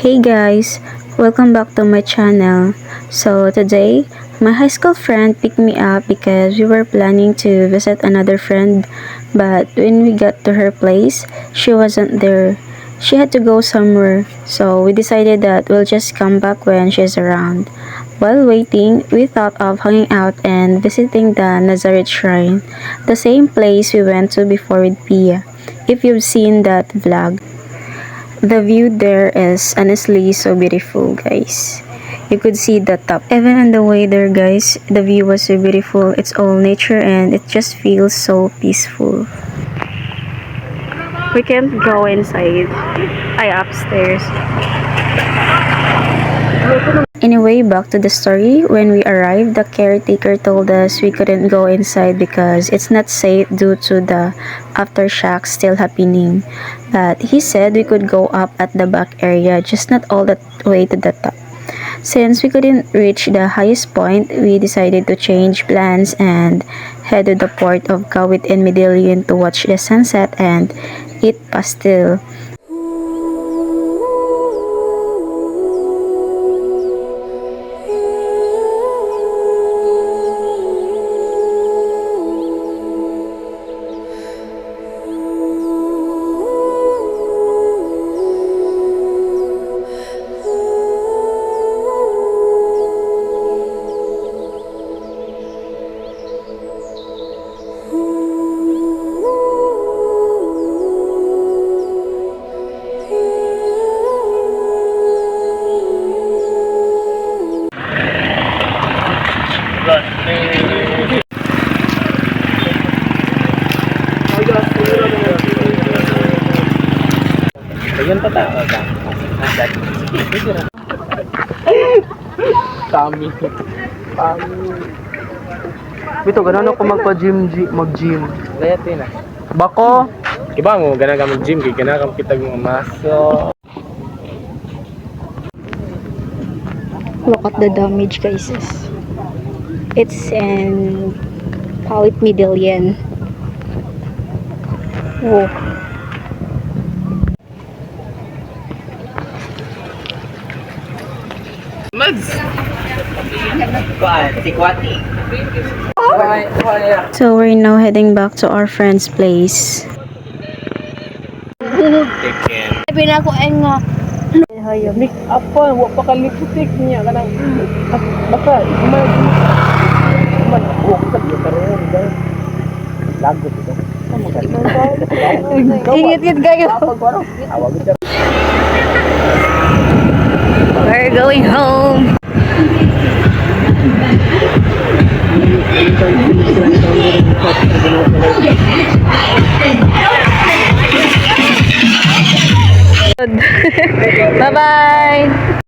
Hey guys, welcome back to my channel. So today, my high school friend picked me up because we were planning to visit another friend, but when we got to her place, she wasn't there. She had to go somewhere, so we decided that we'll just come back when she's around. While waiting, we thought of hanging out and visiting the Nazareth Shrine, the same place we went to before with Pia. If you've seen that vlog, the view there is honestly so beautiful, guys. You could see the top. Even on the way there, guys, the view was so beautiful. It's all nature and it just feels so peaceful. We can't go inside. Upstairs. Anyway, back to the story. When we arrived, the caretaker told us we couldn't go inside because it's not safe due to the aftershocks still happening. But he said we could go up at the back area, just not all the way to the top. Since we couldn't reach the highest point, we decided to change plans and head to the port of Kawit and Medellin to watch the sunset and eat pastel. Ayan pa tayo. Kami. Bito, ganun ako mag-gym. Layat din ah. Bako. Iba mo, ganun ka mag-gym. Ganun ka kitag mga maso. Look at the damage, guys. It's in Kawit Medellin. Whoa. So we're now heading back to our friend's place. Take care. Sabi na ko ay nga. Make up pa, wa pa ka lipstick niya kanang baka kumain wa ka sa karon guys. Lago ito. Ingit-ingit kayo. We're going home. Bye-bye.